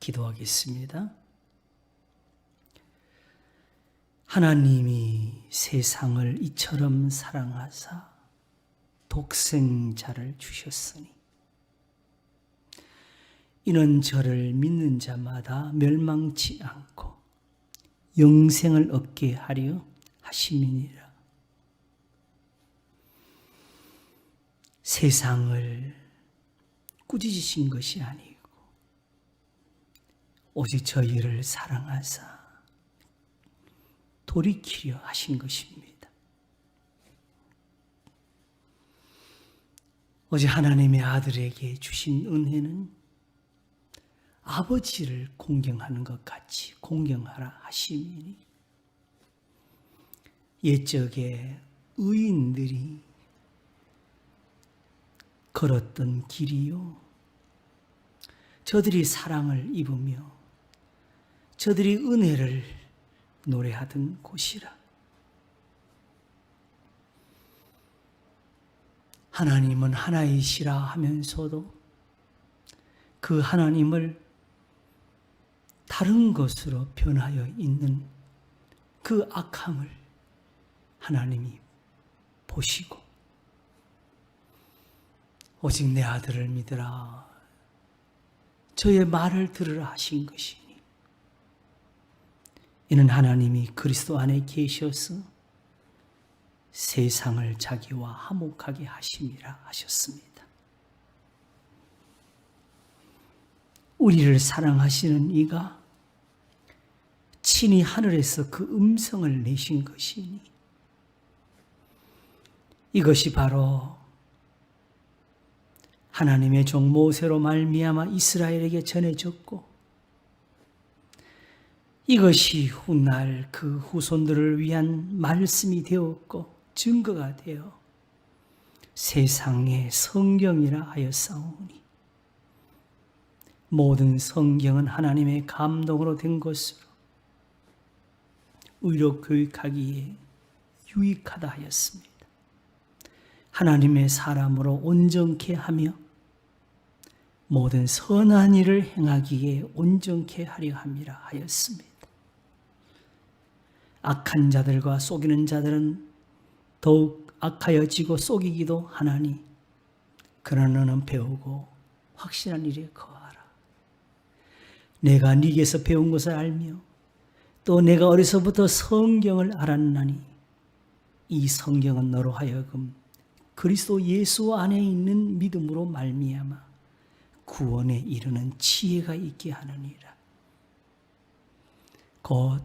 기도하겠습니다. 하나님이 세상을 이처럼 사랑하사 독생자를 주셨으니 이는 저를 믿는 자마다 멸망치 않고 영생을 얻게 하려 하심이니라. 세상을 꾸짖으신 것이 아니고 오직 저희를 사랑하사 돌이키려 하신 것입니다. 어제 하나님의 아들에게 주신 은혜는 아버지를 공경하는 것 같이 공경하라 하심이니 옛적에 의인들이 걸었던 길이요, 저들이 사랑을 입으며 저들이 은혜를 노래하던 곳이라. 하나님은 하나이시라 하면서도 그 하나님을 다른 것으로 변하여 있는 그 악함을 하나님이 보시고 오직 내 아들을 믿으라, 저의 말을 들으라 하신 것이니 이는 하나님이 그리스도 안에 계셔서 세상을 자기와 화목하게 하심이라 하셨습니다. 우리를 사랑하시는 이가 친히 하늘에서 그 음성을 내신 것이니 이것이 바로 하나님의 종 모세로 말미암아 이스라엘에게 전해졌고 이것이 훗날 그 후손들을 위한 말씀이 되었고 증거가 되어 세상의 성경이라 하였사오니 모든 성경은 하나님의 감동으로 된 것으로 의로 교육하기에 유익하다 하였습니다. 하나님의 사람으로 온전케 하며 모든 선한 일을 행하기에 온전케 하려 함이라 하였습니다. 악한 자들과 속이는 자들은 더욱 악하여지고 속이기도 하나니 그러나 너는 배우고 확신한 일에 거하라. 내가 네게서 배운 것을 알며 또 내가 어려서부터 성경을 알았나니 이 성경은 너로 하여금 그리스도 예수 안에 있는 믿음으로 말미암아 구원에 이르는 지혜가 있게 하느니라. 곧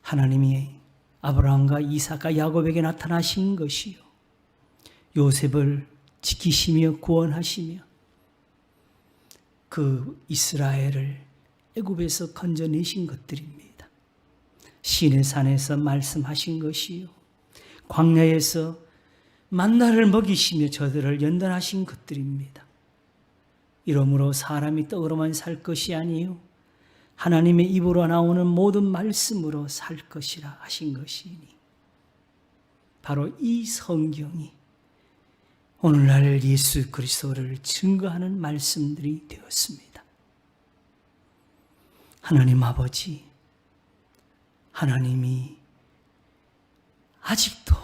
하나님이 아브라함과 이삭과 야곱에게 나타나신 것이요 요셉을 지키시며 구원하시며 그 이스라엘을 애굽에서 건져내신 것들입니다. 시내산에서 말씀하신 것이요 광야에서 만나를 먹이시며 저들을 연단하신 것들입니다. 이러므로 사람이 떡으로만 살 것이 아니요 하나님의 입으로 나오는 모든 말씀으로 살 것이라 하신 것이니 바로 이 성경이 오늘날 예수 그리스도를 증거하는 말씀들이 되었습니다. 하나님 아버지, 하나님이 아직도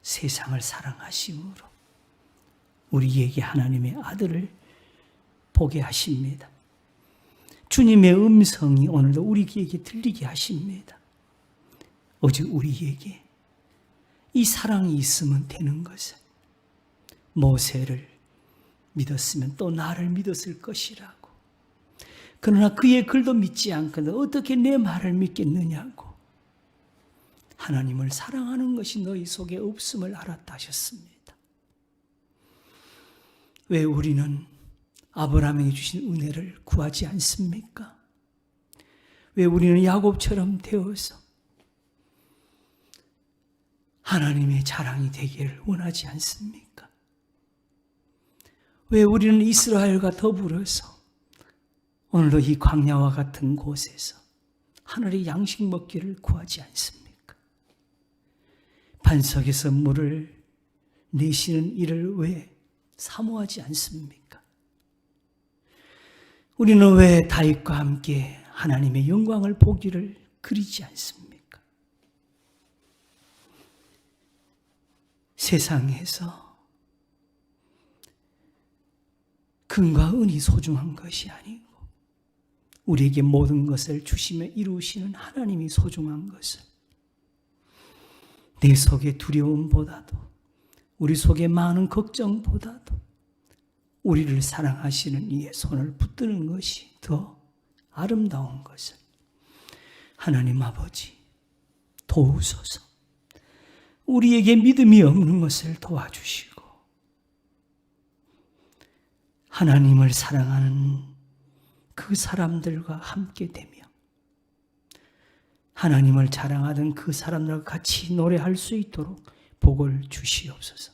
세상을 사랑하심으로 우리에게 하나님의 아들을 보게 하십니다. 주님의 음성이 오늘도 우리에게 들리게 하십니다. 오직 우리에게 이 사랑이 있으면 되는 것은 모세를 믿었으면 또 나를 믿었을 것이라고. 그러나 그의 글도 믿지 않거든 어떻게 내 말을 믿겠느냐고. 하나님을 사랑하는 것이 너희 속에 없음을 알았다 하셨습니다. 왜 우리는 아브라함에게 주신 은혜를 구하지 않습니까? 왜 우리는 야곱처럼 되어서 하나님의 자랑이 되기를 원하지 않습니까? 왜 우리는 이스라엘과 더불어서 오늘도 이 광야와 같은 곳에서 하늘의 양식 먹기를 구하지 않습니까? 반석에서 물을 내시는 일을 왜 사모하지 않습니까? 우리는 왜 다윗과 함께 하나님의 영광을 보기를 그리지 않습니까? 세상에서 금과 은이 소중한 것이 아니고 우리에게 모든 것을 주시며 이루시는 하나님이 소중한 것을 내 속의 두려움보다도 우리 속의 많은 걱정보다도 우리를 사랑하시는 이의 손을 붙드는 것이 더 아름다운 것을 하나님 아버지 도우소서. 우리에게 믿음이 없는 것을 도와주시고 하나님을 사랑하는 그 사람들과 함께 되며 하나님을 자랑하던 그 사람들과 같이 노래할 수 있도록 복을 주시옵소서.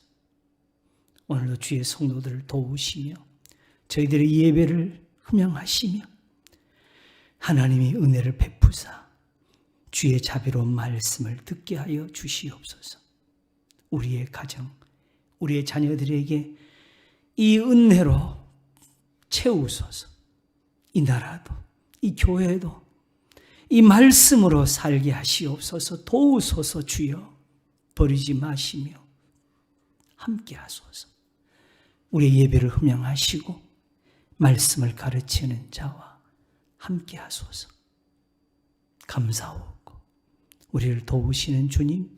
오늘도 주의 성도들을 도우시며 저희들의 예배를 흠양하시며 하나님의 은혜를 베푸사 주의 자비로운 말씀을 듣게 하여 주시옵소서. 우리의 가정, 우리의 자녀들에게 이 은혜로 채우소서. 이 나라도, 이 교회도 이 말씀으로 살게 하시옵소서. 도우소서. 주여 버리지 마시며 함께 하소서. 우리의 예배를 흠양하시고 말씀을 가르치는 자와 함께 하소서. 감사하고 우리를 도우시는 주님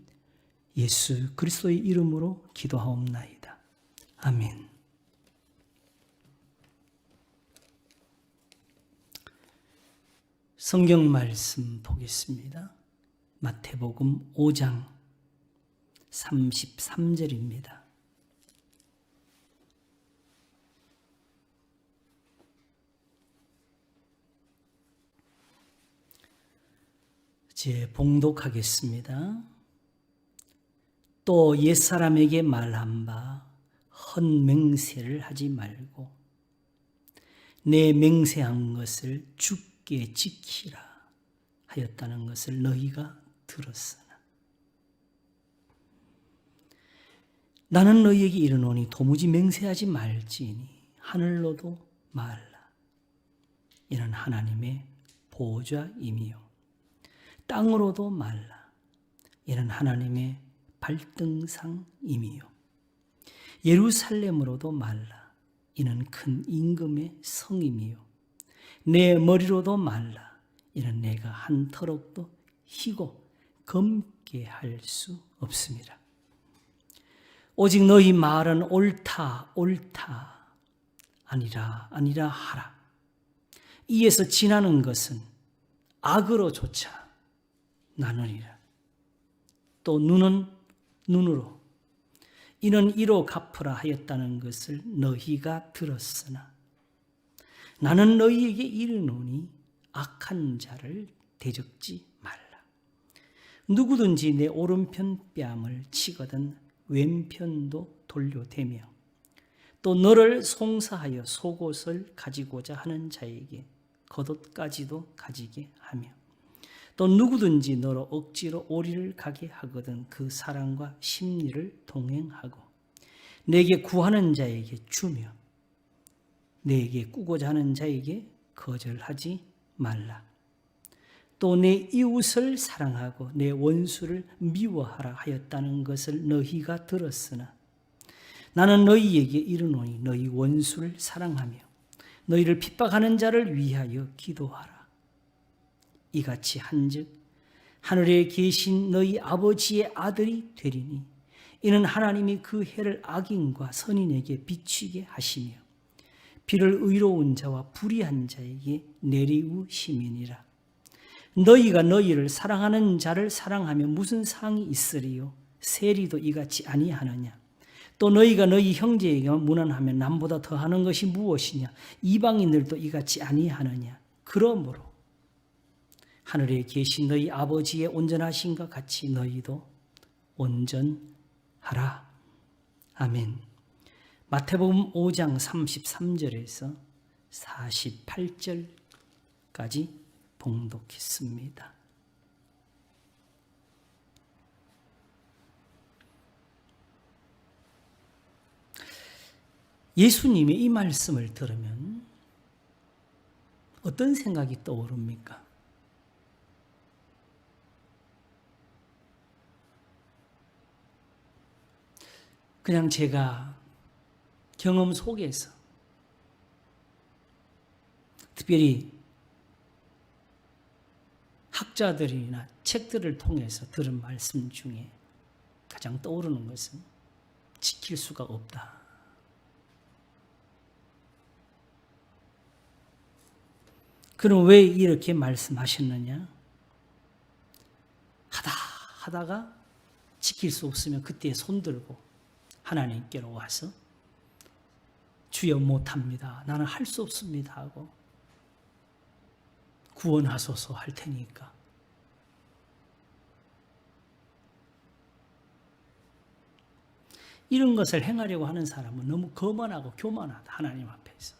예수 그리스도의 이름으로 기도하옵나이다. 아멘. 성경 말씀 보겠습니다. 마태복음 5장 33절입니다. 봉독하겠습니다. 또 옛사람에게 말한 바 헛맹세를 하지 말고 내 맹세한 것을 굳게 지키라 하였다는 것을 너희가 들었으나 나는 너희에게 이르노니 도무지 맹세하지 말지니 하늘로도 말라. 이는 하나님의 보좌임이요 땅으로도 말라. 이는 하나님의 발등상임이요 예루살렘으로도 말라. 이는 큰 임금의 성임이요 내 머리로도 말라. 이는 내가 한 터럭도 희고 검게 할 수 없습니다. 오직 너희 말은 옳다 옳다 아니라 아니라 하라. 이에서 지나는 것은 악으로조차 나누니라. 또 눈은 눈으로 이는 이로 갚으라 하였다는 것을 너희가 들었으나 나는 너희에게 이르노니 악한 자를 대적지 말라. 누구든지 내 오른편 뺨을 치거든 왼편도 돌려대며 또 너를 송사하여 속옷을 가지고자 하는 자에게 겉옷까지도 가지게 하며 또 누구든지 너로 억지로 오리를 가게 하거든 그 사람과 심리를 동행하고 내게 구하는 자에게 주며 내게 꾸고자 하는 자에게 거절하지 말라. 또 내 이웃을 사랑하고 내 원수를 미워하라 하였다는 것을 너희가 들었으나 나는 너희에게 이르노니 너희 원수를 사랑하며 너희를 핍박하는 자를 위하여 기도하라. 이같이 한즉 하늘에 계신 너희 아버지의 아들이 되리니 이는 하나님이 그 해를 악인과 선인에게 비추게 하시며 비를 의로운 자와 불의한 자에게 내리우심이니라. 너희가 너희를 사랑하는 자를 사랑하며 무슨 상이 있으리요? 세리도 이같이 아니하느냐? 또 너희가 너희 형제에게 무난하면 남보다 더하는 것이 무엇이냐? 이방인들도 이같이 아니하느냐? 그러므로 하늘에 계신 너희 아버지의 온전하심과 같이 너희도 온전하라. 아멘. 마태복음 5장 33절에서 48절까지 봉독했습니다. 예수님의 이 말씀을 들으면 어떤 생각이 떠오릅니까? 그냥 제가 경험 속에서 특별히 학자들이나 책들을 통해서 들은 말씀 중에 가장 떠오르는 것은 지킬 수가 없다. 그럼 왜 이렇게 말씀하셨느냐? 하다가 지킬 수 없으면 그때 손들고 하나님께로 와서 주여 못합니다. 나는 할 수 없습니다 하고 구원하소서 할 테니까. 이런 것을 행하려고 하는 사람은 너무 거만하고 교만하다. 하나님 앞에서.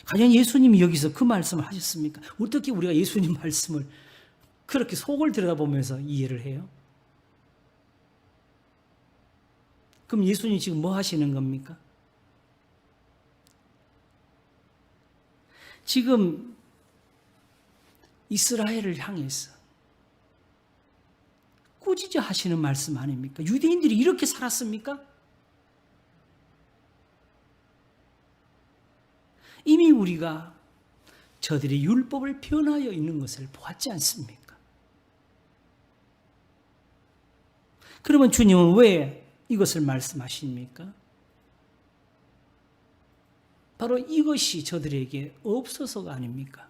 과연 예수님이 여기서 그 말씀을 하셨습니까? 어떻게 우리가 예수님 말씀을 그렇게 속을 들여다보면서 이해를 해요? 그럼 예수님 지금 뭐 하시는 겁니까? 지금 이스라엘을 향해서 꾸짖어 하시는 말씀 아닙니까? 유대인들이 이렇게 살았습니까? 이미 우리가 저들의 율법을 변하여 있는 것을 보았지 않습니까? 그러면 주님은 왜 이것을 말씀하십니까? 바로 이것이 저들에게 없어서가 아닙니까?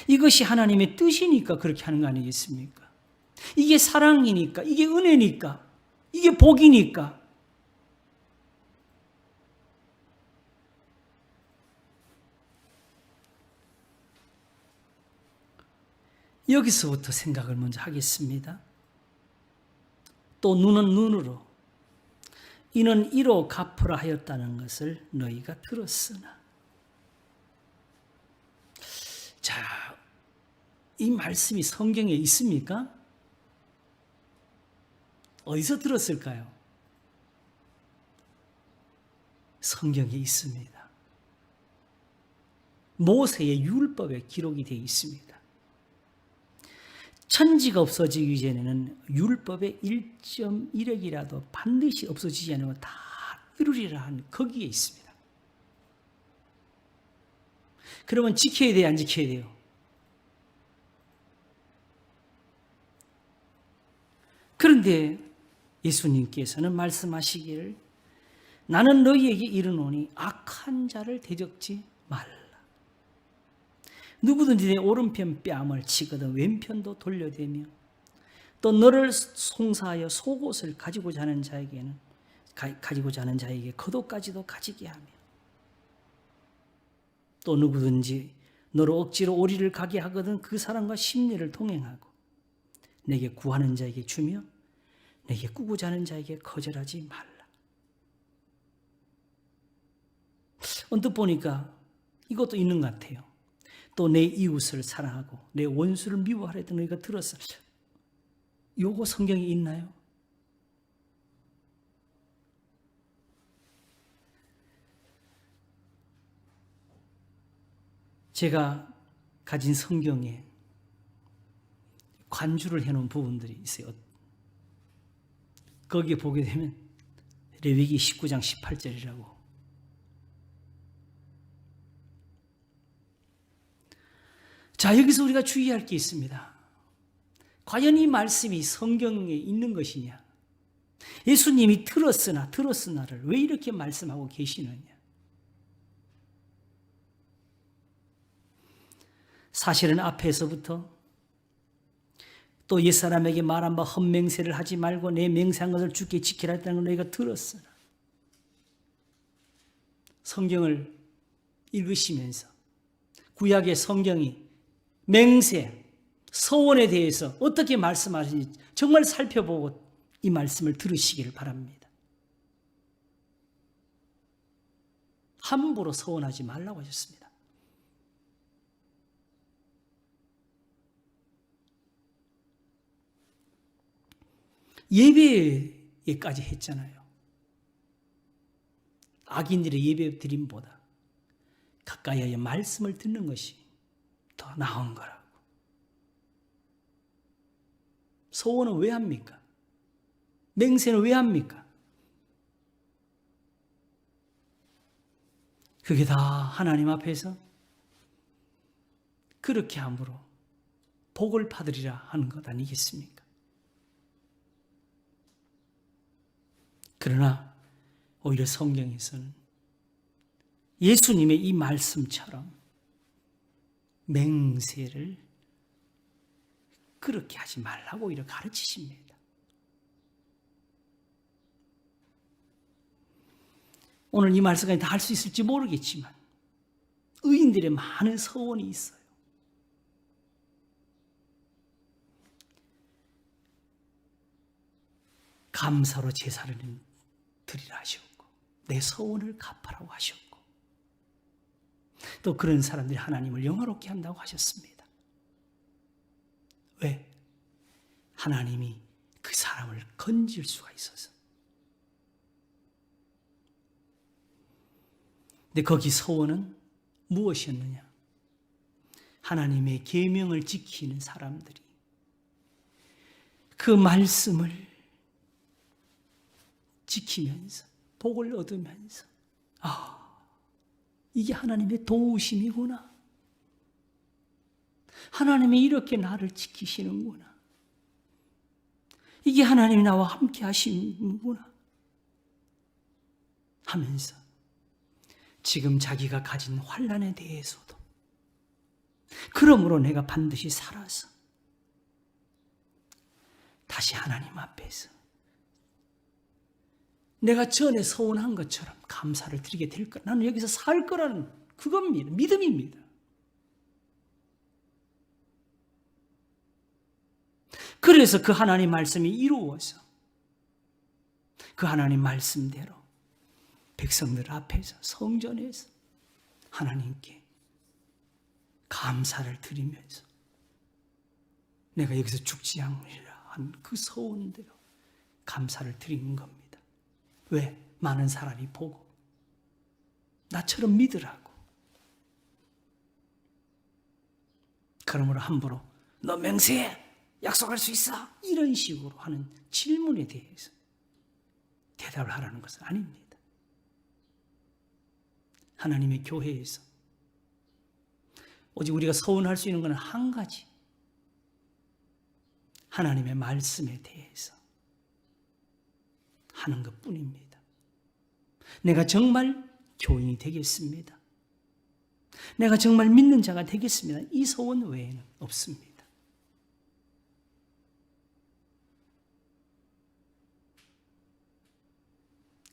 이것이 하나님의 뜻이니까 그렇게 하는 거 아니겠습니까? 이게 사랑이니까, 이게 은혜니까, 이게 복이니까. 여기서부터 생각을 먼저 하겠습니다. 또 눈은 눈으로, 이는 이로 갚으라 하였다는 것을 너희가 들었으나. 자, 이 말씀이 성경에 있습니까? 어디서 들었을까요? 성경에 있습니다. 모세의 율법에 기록이 되어 있습니다. 천지가 없어지기 전에는 율법의 1.1억이라도 반드시 없어지지 않으면 다 이루리라 한 거기에 있습니다. 그러면 지켜야 돼요, 안 지켜야 돼요? 그런데 예수님께서는 말씀하시기를 나는 너희에게 이르노니 악한 자를 대적지 말라. 누구든지 내 오른편 뺨을 치거든 왼편도 돌려대며 또 너를 송사하여 속옷을 가지고자 하는 자에게 겉옷까지도 가지게 하며 또 누구든지 너를 억지로 오리를 가게 하거든 그 사람과 심리를 동행하고 내게 구하는 자에게 주며 내게 꾸고자 하는 자에게 거절하지 말라. 언뜻 보니까 이것도 있는 것 같아요. 또 내 이웃을 사랑하고 내 원수를 미워하라 했던 너희가 들었어. 요거 성경에 있나요? 제가 가진 성경에 관주를 해놓은 부분들이 있어요. 거기에 보게 되면 레위기 19장 18절이라고. 자, 여기서 우리가 주의할 게 있습니다. 과연 이 말씀이 성경에 있는 것이냐? 예수님이 들었으나를 왜 이렇게 말씀하고 계시느냐? 사실은 앞에서부터 또 옛사람에게 말한 바 헛맹세를 하지 말고 내 맹세한 것을 주께 지키라 했다는 걸 너희가 들었으나 성경을 읽으시면서 구약의 성경이 맹세, 서원에 대해서 어떻게 말씀하시는지 정말 살펴보고 이 말씀을 들으시기를 바랍니다. 함부로 서원하지 말라고 하셨습니다. 예배에까지 했잖아요. 악인들의 예배 드림보다 가까이에 말씀을 듣는 것이 더 나은 거라고. 소원은 왜 합니까? 맹세는 왜 합니까? 그게 다 하나님 앞에서 그렇게 함으로 복을 받으리라 하는 것 아니겠습니까? 그러나 오히려 성경에서는 예수님의 이 말씀처럼 맹세를 그렇게 하지 말라고 오히려 가르치십니다. 오늘 이 말씀까지 다 할 수 있을지 모르겠지만 의인들의 많은 서원이 있어요. 감사로 제사를 드리라 하셨고 내 서원을 갚으라고 하셨고 또 그런 사람들이 하나님을 영화롭게 한다고 하셨습니다. 왜? 하나님이 그 사람을 건질 수가 있어서. 근데 거기 서원은 무엇이었느냐? 하나님의 계명을 지키는 사람들이 그 말씀을 지키면서 복을 얻으면서 이게 하나님의 도우심이구나. 하나님이 이렇게 나를 지키시는구나. 이게 하나님이 나와 함께 하시는구나 하면서 지금 자기가 가진 환난에 대해서도 그러므로 내가 반드시 살아서 다시 하나님 앞에서 내가 전에 서원한 것처럼 감사를 드리게 될 거라. 나는 여기서 살 거라는 그겁니다. 믿음입니다. 그래서 그 하나님 말씀이 이루어서 그 하나님 말씀대로 백성들 앞에서 성전에서 하나님께 감사를 드리면서 내가 여기서 죽지 않으리라 한 그 서원대로 감사를 드리는 겁니다. 왜? 많은 사람이 보고 나처럼 믿으라고. 그러므로 함부로 너 맹세해 약속할 수 있어 이런 식으로 하는 질문에 대해서 대답을 하라는 것은 아닙니다. 하나님의 교회에서 오직 우리가 서원할 수 있는 것은 한 가지, 하나님의 말씀에 대해서 하는 것뿐입니다. 내가 정말 교인이 되겠습니다. 내가 정말 믿는 자가 되겠습니다. 이 소원 외에는 없습니다.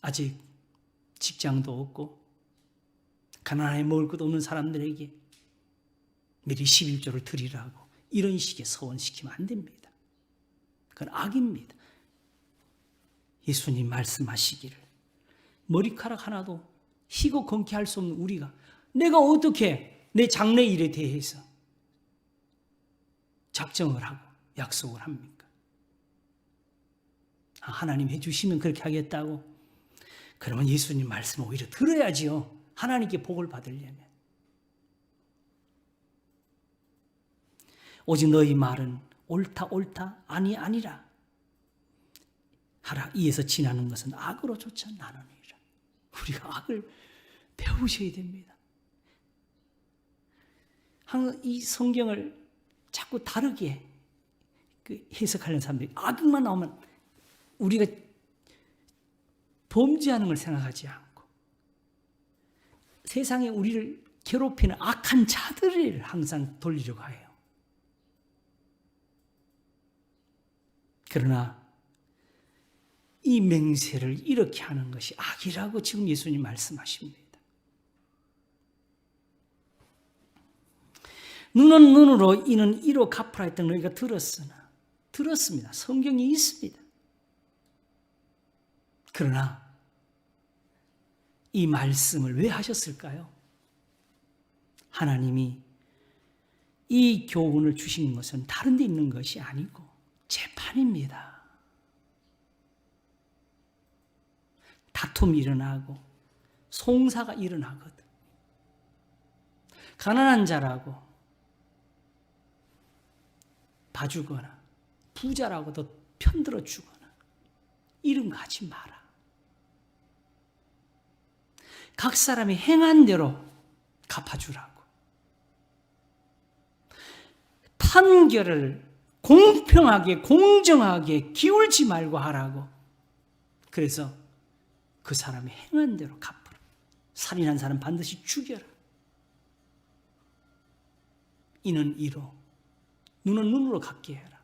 아직 직장도 없고 가난하게 먹을 것 없는 사람들에게 미리 11조를 드리라고 이런 식의 서원시키면 안 됩니다. 그건 악입니다. 예수님 말씀하시기를 머리카락 하나도 희고 건케 할 수 없는 우리가 내가 어떻게 내 장래 일에 대해서 작정을 하고 약속을 합니까? 하나님 해주시면 그렇게 하겠다고? 그러면 예수님 말씀을 오히려 들어야지요. 하나님께 복을 받으려면. 오직 너희 말은 옳다 옳다 아니 아니라 하라. 이에서 지나는 것은 악으로 쫓아 나누니라. 우리가 악을 배우셔야 됩니다. 항상 이 성경을 자꾸 다르게 해석하려는 사람들이 악만 나오면 우리가 범죄하는 걸 생각하지 않고 세상에 우리를 괴롭히는 악한 자들을 항상 돌리려고 해요. 그러나 이 맹세를 이렇게 하는 것이 악이라고 지금 예수님 말씀하십니다. 눈은 눈으로 이는 이로 갚으라 했던 너희가 들었습니다. 성경이 있습니다. 그러나 이 말씀을 왜 하셨을까요? 하나님이 이 교훈을 주신 것은 다른 데 있는 것이 아니고 재판입니다. 다툼이 일어나고 송사가 일어나거든. 가난한 자라고 봐주거나 부자라고 더 편들어 주거나 이런 거 하지 마라. 각 사람이 행한 대로 갚아주라고. 판결을 공평하게 공정하게 기울지 말고 하라고. 그래서 그 사람이 행한 대로 갚으라. 살인한 사람 반드시 죽여라. 이는 이로 눈은 눈으로 갚게 해라.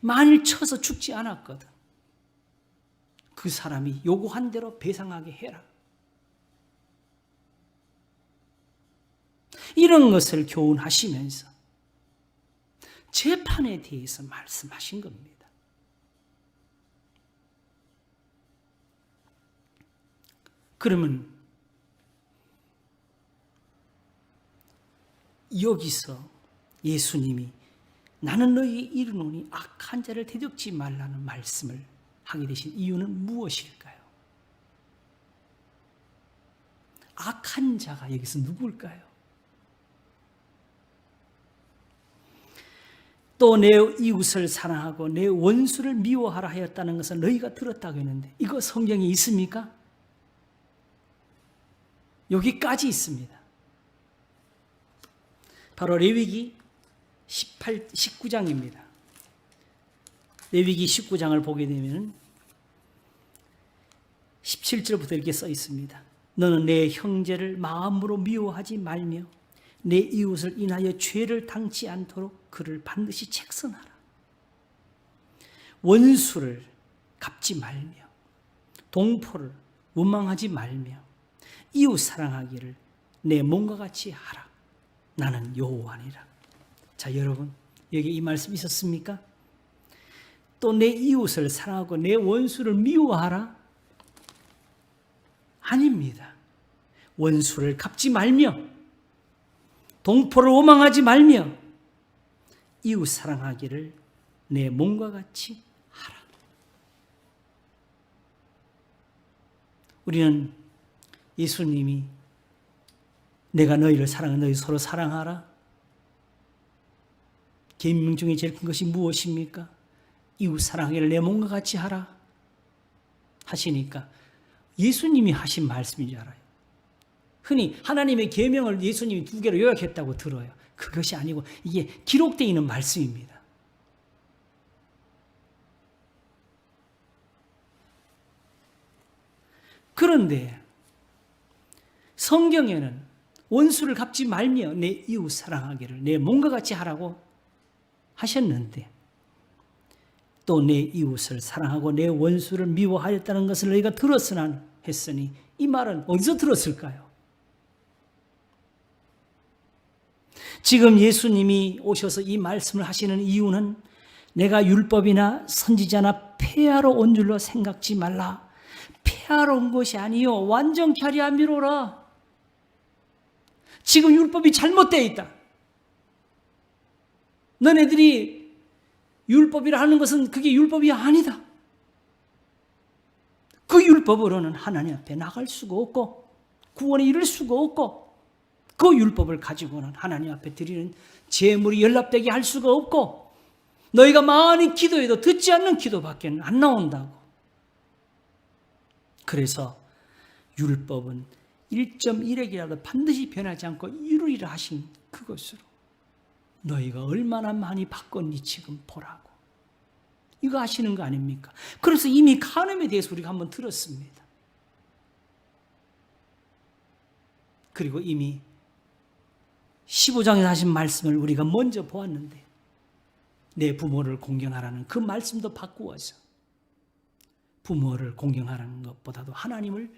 만일 쳐서 죽지 않았거든 그 사람이 요구한 대로 배상하게 해라. 이런 것을 교훈하시면서 재판에 대해서 말씀하신 겁니다. 그러면 여기서 예수님이 나는 너희에게 이르노니 악한 자를 대적지 말라는 말씀을 하게 되신 이유는 무엇일까요? 악한 자가 여기서 누굴까요? 또 내 이웃을 사랑하고 내 원수를 미워하라 하였다는 것을 너희가 들었다고 했는데 이거 성경에 있습니까? 여기까지 있습니다. 바로 레위기 19장입니다. 레위기 19장을 보게 되면 17절부터 이렇게 써 있습니다. 너는 내 형제를 마음으로 미워하지 말며 내 이웃을 인하여 죄를 당치 않도록 그를 반드시 책선하라. 원수를 갚지 말며 동포를 원망하지 말며 이웃 사랑하기를 내 몸과 같이 하라. 나는 여호와니라. 자, 여러분 여기 이 말씀 있었습니까? 또 내 이웃을 사랑하고 내 원수를 미워하라? 아닙니다. 원수를 갚지 말며 동포를 원망하지 말며 이웃 사랑하기를 내 몸과 같이 하라. 우리는 예수님이 내가 너희를 사랑해 너희 서로 사랑하라. 계명 중에 제일 큰 것이 무엇입니까? 이웃 사랑하기를 내 몸과 같이 하라 하시니까 예수님이 하신 말씀인 줄 알아요. 흔히 하나님의 계명을 예수님이 2개로 요약했다고 들어요. 그것이 아니고 이게 기록되어 있는 말씀입니다. 그런데 성경에는 원수를 갚지 말며 내 이웃 사랑하기를 내 몸과 같이 하라고 하셨는데 또 내 이웃을 사랑하고 내 원수를 미워하였다는 것을 너희가 들었으나 했으니 이 말은 어디서 들었을까요? 지금 예수님이 오셔서 이 말씀을 하시는 이유는 내가 율법이나 선지자나 폐하러 온 줄로 생각지 말라. 폐하러 온 것이 아니요 완전케 하려 함이로라. 지금 율법이 잘못되어 있다. 너네들이 율법이라 하는 것은 그게 율법이 아니다. 그 율법으로는 하나님 앞에 나갈 수가 없고 구원에 이를 수가 없고 그 율법을 가지고는 하나님 앞에 드리는 제물이 연락되게 할 수가 없고 너희가 많이 기도해도 듣지 않는 기도밖에 안 나온다고. 그래서 율법은 1.1핵이라도 반드시 변하지 않고 이루리라 하신 그것으로 너희가 얼마나 많이 바꿨니 지금 보라고. 이거 아시는 거 아닙니까? 그래서 이미 간음에 대해서 우리가 한번 들었습니다. 그리고 이미 15장에서 하신 말씀을 우리가 먼저 보았는데 내 부모를 공경하라는 그 말씀도 바꾸어서 부모를 공경하라는 것보다도 하나님을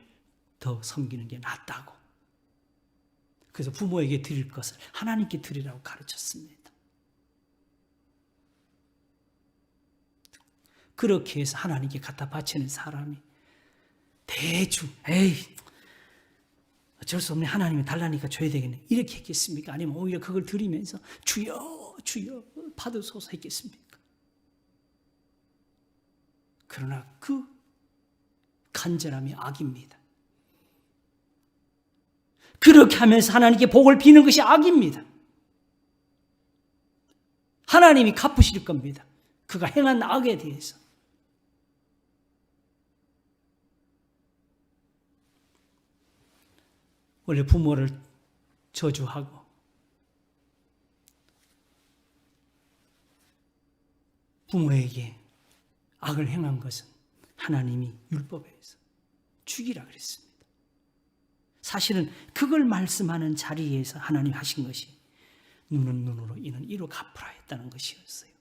더 섬기는 게 낫다고. 그래서 부모에게 드릴 것을 하나님께 드리라고 가르쳤습니다. 그렇게 해서 하나님께 갖다 바치는 사람이 대충 에이 어쩔 수 없네 하나님이 달라니까 줘야 되겠네 이렇게 했겠습니까? 아니면 오히려 그걸 드리면서 주여 주여 받으소서 했겠습니까? 그러나 그 간절함이 악입니다. 그렇게 하면서 하나님께 복을 비는 것이 악입니다. 하나님이 갚으실 겁니다. 그가 행한 악에 대해서. 원래 부모를 저주하고 부모에게 악을 행한 것은 하나님이 율법에서 죽이라 그랬습니다. 사실은 그걸 말씀하는 자리에서 하나님 하신 것이 눈은 눈으로 이는 이로 갚으라 했다는 것이었어요.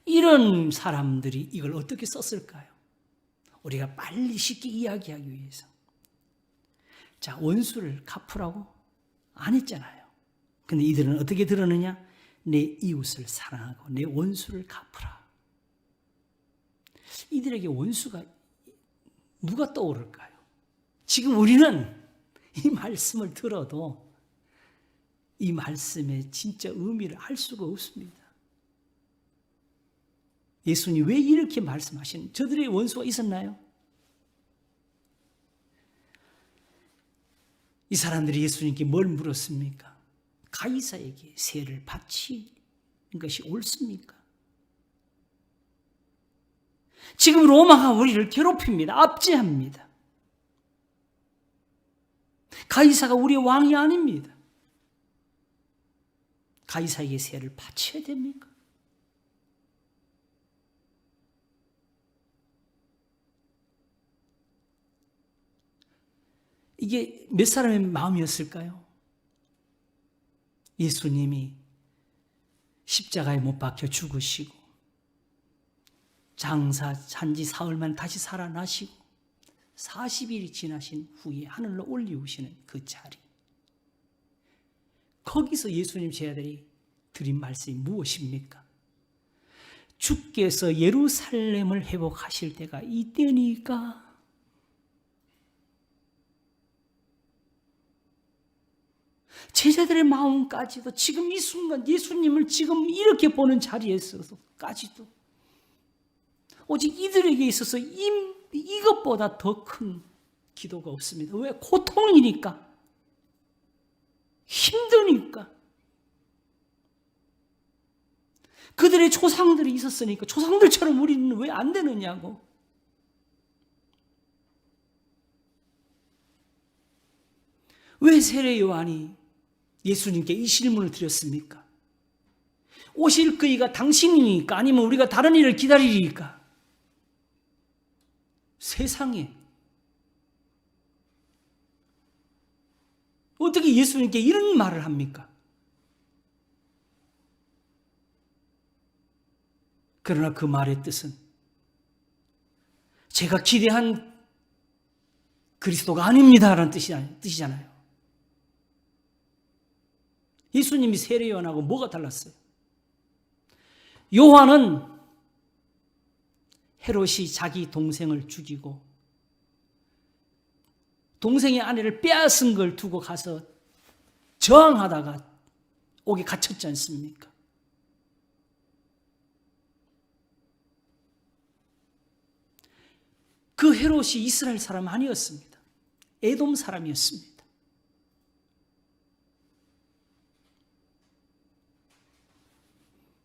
이런 사람들이 이걸 어떻게 썼을까요? 우리가 빨리 쉽게 이야기하기 위해서. 자, 원수를 갚으라고 안 했잖아요. 근데 이들은 어떻게 들었느냐? 내 이웃을 사랑하고 내 원수를 갚으라. 이들에게 원수가 누가 떠오를까요? 지금 우리는 이 말씀을 들어도 이 말씀의 진짜 의미를 알 수가 없습니다. 예수님 왜 이렇게 말씀하신 저들의 원수가 있었나요? 이 사람들이 예수님께 뭘 물었습니까? 가이사에게 세를 바치는 것이 옳습니까? 지금 로마가 우리를 괴롭힙니다. 압제합니다. 가이사가 우리의 왕이 아닙니다. 가이사에게 세를 바쳐야 됩니까? 이게 몇 사람의 마음이었을까요? 예수님이 십자가에 못 박혀 죽으시고 장사한 지 사흘만 다시 살아나시고 40일이 지나신 후에 하늘로 올리우시는 그 자리. 거기서 예수님 제자들이 드린 말씀이 무엇입니까? 주께서 예루살렘을 회복하실 때가 이때니까. 제자들의 마음까지도 지금 이 순간 예수님을 지금 이렇게 보는 자리에 있어서까지도 오직 이들에게 있어서 이것보다 더 큰 기도가 없습니다. 왜? 고통이니까, 힘드니까. 그들의 조상들이 있었으니까 조상들처럼 우리는 왜 안 되느냐고. 왜 세례 요한이 예수님께 이 질문을 드렸습니까? 오실 그이가 당신이니까 아니면 우리가 다른 일을 기다리니까? 세상에 어떻게 예수님께 이런 말을 합니까? 그러나 그 말의 뜻은 제가 기대한 그리스도가 아닙니다라는 뜻이잖아요. 예수님이 세례 요한하고 뭐가 달랐어요? 요한은 헤롯이 자기 동생을 죽이고 동생의 아내를 빼앗은 걸 두고 가서 저항하다가 옥에 갇혔지 않습니까? 그 헤롯이 이스라엘 사람 아니었습니다. 에돔 사람이었습니다.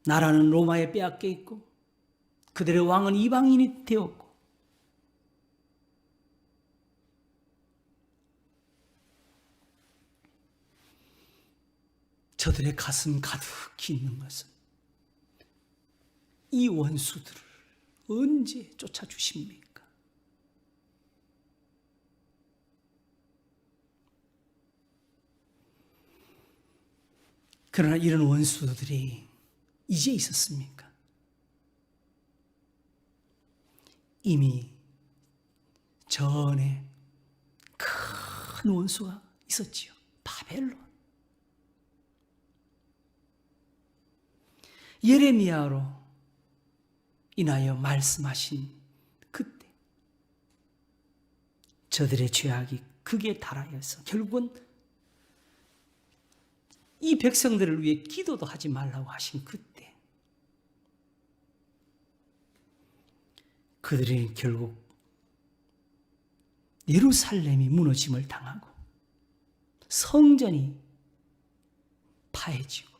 나라는 로마에 빼앗겨 있고 그들의 왕은 이방인이 되었고 저들의 가슴 가득히 있는 것은 이 원수들을 언제 쫓아주십니까? 그러나 이런 원수들이 이제 있었습니까? 이미 전에 큰 원수가 있었지요. 바벨론. 예레미야로 인하여 말씀하신 그때 저들의 죄악이 극에 달하여서 결국은 이 백성들을 위해 기도도 하지 말라고 하신 그때 그들이 결국 예루살렘이 무너짐을 당하고 성전이 파해지고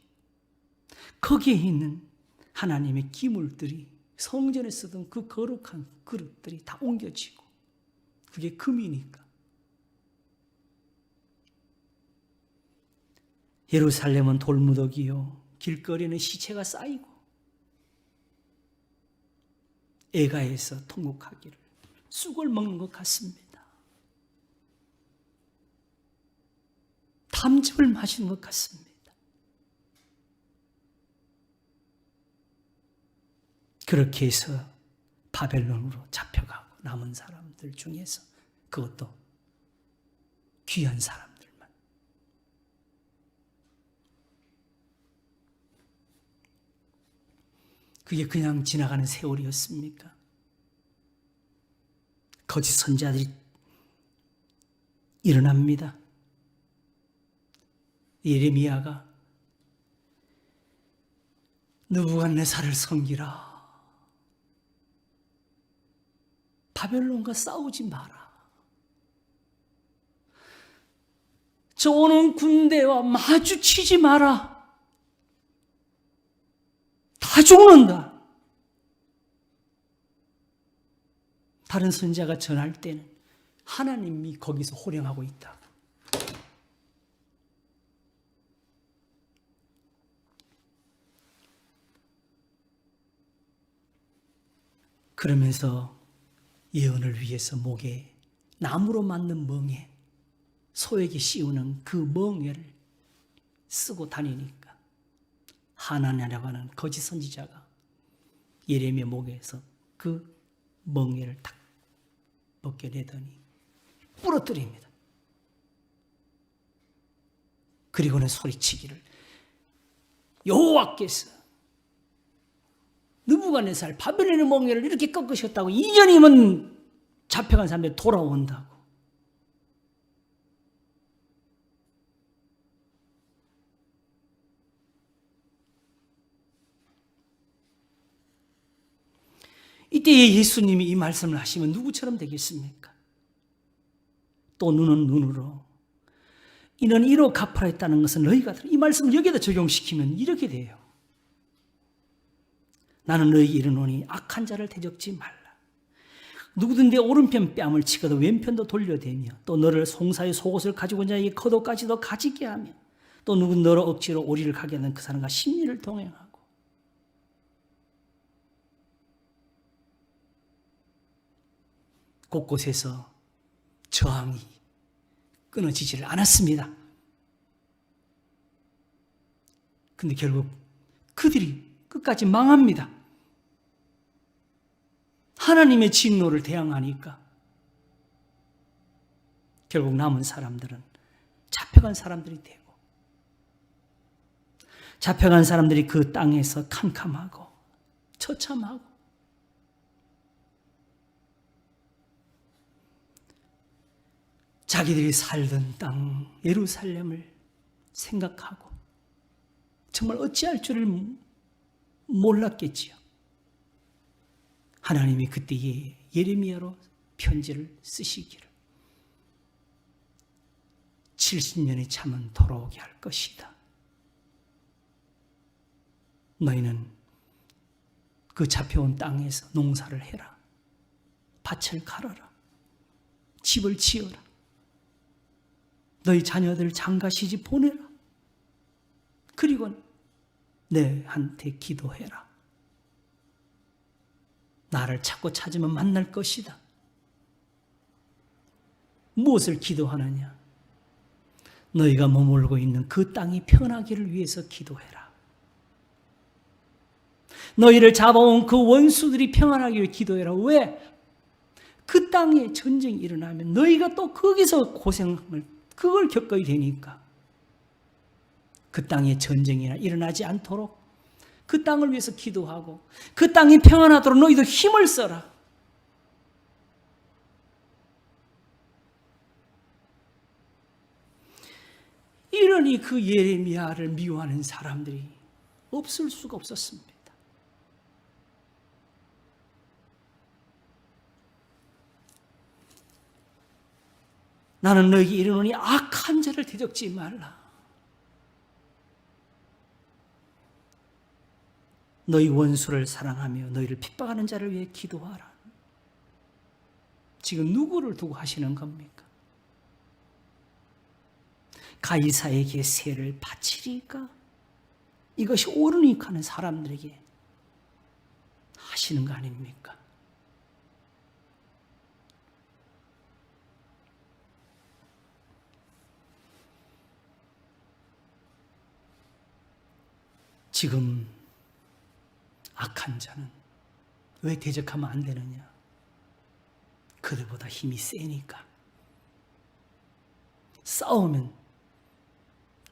거기에 있는 하나님의 기물들이 성전에 쓰던 그 거룩한 그릇들이 다 옮겨지고 그게 금이니까 예루살렘은 돌무더기요 길거리에는 시체가 쌓이고 애가에서 통곡하기를 쑥을 먹는 것 같습니다. 담즙을 마시는 것 같습니다. 그렇게 해서 바벨론으로 잡혀가고 남은 사람들 중에서 그것도 귀한 사람들만. 그게 그냥 지나가는 세월이었습니까? 거짓 선지자들이 일어납니다. 예레미야가 느부갓네살을 섬기라. 바벨론과 싸우지 마라. 저 오는 군대와 마주치지 마라. 다 죽는다. 다른 선지자가 전할 때는 하나님이 거기서 호령하고 있다. 그러면서 예언을 위해서 목에 나무로 만든 멍에 소에게 씌우는 그 멍에를 쓰고 다니니까 하나냐라고 하는 거짓 선지자가 예레미야 목에서 그 멍에를 탁 벗겨내더니 부러뜨립니다. 그리고는 소리치기를 여호와께서 느부갓네살 바벨론의 멍에를 이렇게 꺾으셨다고 2년이면 잡혀간 사람들이 돌아온다고. 이때 예수님이 이 말씀을 하시면 누구처럼 되겠습니까? 또 눈은 눈으로 이는 이로 갚아라 했다는 것은 너희가 이 말씀을 여기에다 적용시키면 이렇게 돼요. 나는 너희에게 이르노니 악한 자를 대적지 말라. 누구든 내 오른편 뺨을 치거든 왼편도 돌려대며 또 너를 송사의 속옷을 가지고 자에게 겉옷까지도 가지게 하며 또 누군 너로 억지로 오리를 가게 하는 그 사람과 심리를 동행하고 곳곳에서 저항이 끊어지지를 않았습니다. 근데 결국 그들이 끝까지 망합니다. 하나님의 진노를 대항하니까 결국 남은 사람들은 잡혀간 사람들이 되고 잡혀간 사람들이 그 땅에서 캄캄하고 처참하고 자기들이 살던 땅 예루살렘을 생각하고 정말 어찌할 줄을 몰랐겠지요. 하나님이 그때에 예레미야로 편지를 쓰시기를 70년의 참은 돌아오게 할 것이다. 너희는 그 잡혀온 땅에서 농사를 해라. 밭을 갈아라. 집을 지어라. 너희 자녀들 장가 시집 보내라. 그리고 내한테 기도해라. 나를 찾고 찾으면 만날 것이다. 무엇을 기도하느냐? 너희가 머물고 있는 그 땅이 편하기를 위해서 기도해라. 너희를 잡아온 그 원수들이 평안하기를 기도해라. 왜? 그 땅에 전쟁이 일어나면 너희가 또 거기서 고생을 그걸 겪어야 되니까 그 땅에 전쟁이나 일어나지 않도록 그 땅을 위해서 기도하고 그 땅이 평안하도록 너희도 힘을 써라. 이러니 그 예레미야를 미워하는 사람들이 없을 수가 없었습니다. 나는 너에게 이르노니 악한 자를 대적지 말라. 너희 원수를 사랑하며 너희를 핍박하는 자를 위해 기도하라. 지금 누구를 두고 하시는 겁니까? 가이사에게 세를 바치리까? 이것이 옳으니까 하는 사람들에게 하시는 거 아닙니까? 지금 악한 자는 왜 대적하면 안 되느냐? 그들보다 힘이 세니까. 싸우면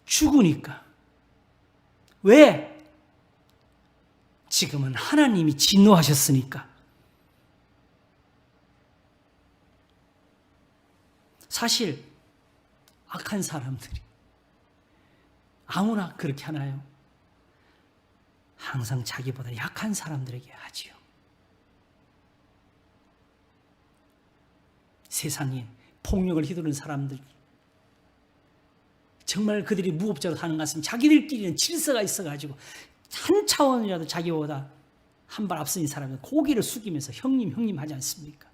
죽으니까. 왜? 지금은 하나님이 진노하셨으니까. 사실 악한 사람들이 아무나 그렇게 하나요? 항상 자기보다 약한 사람들에게 하지요. 세상에 폭력을 휘두르는 사람들, 정말 그들이 무법자로 사는 것은 자기들끼리는 질서가 있어가지고 한 차원이라도 자기보다 한 발 앞선 사람은 고개를 숙이면서 형님 형님 하지 않습니까?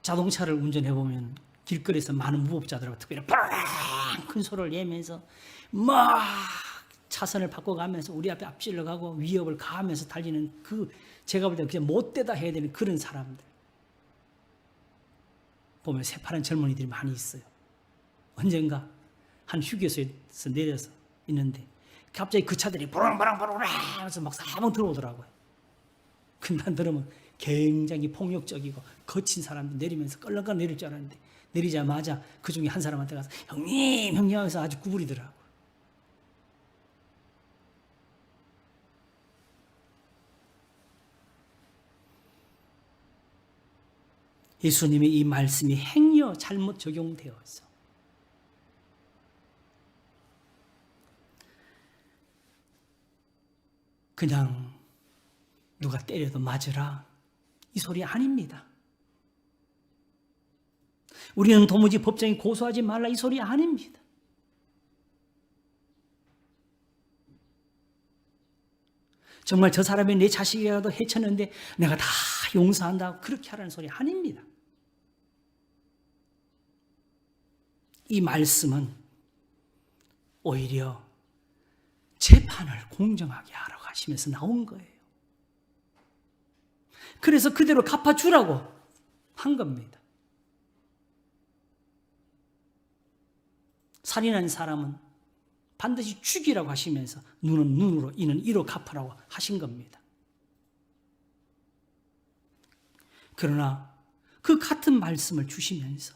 자동차를 운전해보면 길거리에서 많은 무법자들하고 특별히 큰 소리를 내면서 막 차선을 바꿔가면서 우리 앞에 앞질러 가고 위협을 가하면서 달리는 제가 볼 때 그냥 못되다 해야 되는 그런 사람들 보면 새파란 젊은이들이 많이 있어요. 언젠가 한 휴게소에서 내려서 있는데 갑자기 그 차들이 보랑보랑보랑 하면서 막 사방 들어오더라고요. 근데 난 들으면 굉장히 폭력적이고 거친 사람들 내리면서 끌렁끌렁 내릴 줄 알았는데 내리자마자 그 중에 한 사람한테 가서 형님 형님 하면서 아주 구부리더라고요. 예수님의 이 말씀이 행여 잘못 적용되어서 그냥 누가 때려도 맞으라 이 소리 아닙니다. 우리는 도무지 법정에 고소하지 말라 이 소리 아닙니다. 정말 저 사람이 내 자식이라도 해쳤는데 내가 다 용서한다고 그렇게 하라는 소리 아닙니다. 이 말씀은 오히려 재판을 공정하게 하라고 하시면서 나온 거예요. 그래서 그대로 갚아주라고 한 겁니다. 살인한 사람은 반드시 죽이라고 하시면서 눈은 눈으로 이는 이로 갚으라고 하신 겁니다. 그러나 그 같은 말씀을 주시면서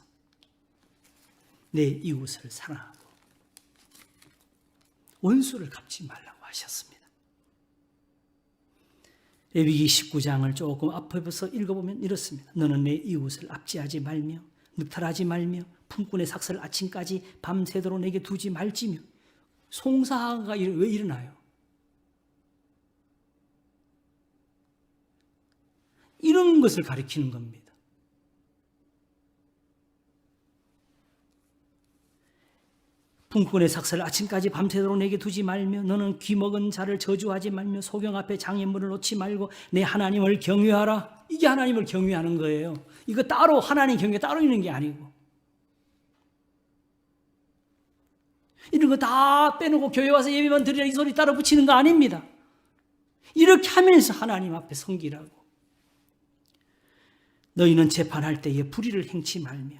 내 이웃을 사랑하고 원수를 갚지 말라고 하셨습니다. 레위기 19장을 조금 앞에서 읽어보면 이렇습니다. 너는 내 이웃을 압제하지 말며 늑탈하지 말며 품꾼의 삭슬을 아침까지 밤새도록 내게 두지 말지며. 송사가 왜 일어나요? 이런 것을 가리키는 겁니다. 품꾼의 삭슬을 아침까지 밤새도록 내게 두지 말며 너는 귀먹은 자를 저주하지 말며 소경 앞에 장애물을 놓지 말고 내 하나님을 경외하라. 이게 하나님을 경외하는 거예요. 이거 따로 하나님 경외 따로 있는 게 아니고 이런 거 다 빼놓고 교회 와서 예배만 드리라 이 소리 따라 붙이는 거 아닙니다. 이렇게 하면서 하나님 앞에 섬기라고. 너희는 재판할 때에 불의를 행치 말며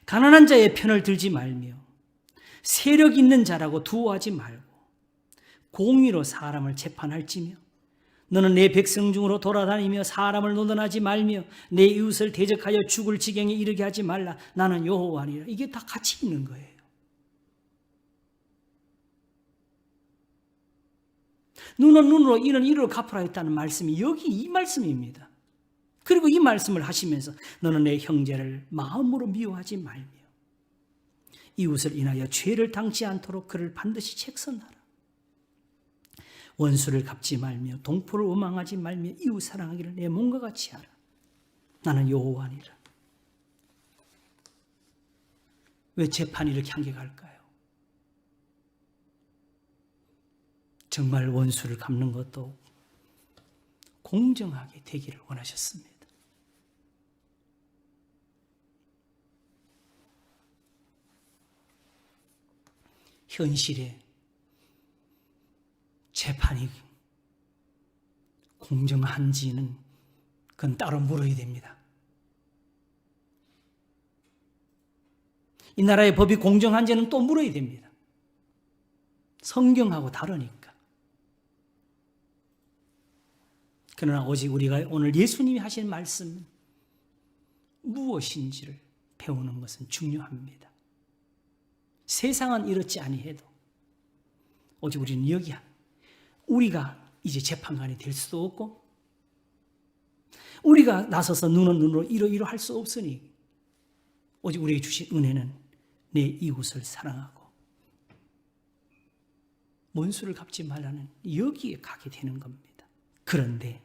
가난한 자의 편을 들지 말며 세력 있는 자라고 두어하지 말고 공의로 사람을 재판할지며 너는 내 백성 중으로 돌아다니며 사람을 노don하지 말며 내 이웃을 대적하여 죽을 지경에 이르게 하지 말라. 나는 여호와니라. 이게 다 같이 있는 거예요. 눈은 눈으로 이는 이로 갚으라 했다는 말씀이 여기 이 말씀입니다. 그리고 이 말씀을 하시면서 너는 내 형제를 마음으로 미워하지 말며 이웃을 인하여 죄를 당치 않도록 그를 반드시 책선하라. 원수를 갚지 말며 동포를 원망하지 말며 이웃 사랑하기를 내 몸과 같이 하라. 나는 여호와니라. 왜 재판이 이렇게 한계갈까요? 정말 원수를 갚는 것도 공정하게 되기를 원하셨습니다. 현실에 재판이 공정한지는 그건 따로 물어야 됩니다. 이 나라의 법이 공정한지는 또 물어야 됩니다. 성경하고 다르니까. 그러나 오직 우리가 오늘 예수님이 하신 말씀 무엇인지를 배우는 것은 중요합니다. 세상은 이렇지 아니해도 오직 우리는 여기 우리가 이제 재판관이 될 수도 없고 우리가 나서서 눈은 눈으로 이러이러 할 수 없으니 오직 우리에게 주신 은혜는 내 이웃을 사랑하고 원수를 갚지 말라는 여기에 가게 되는 겁니다. 그런데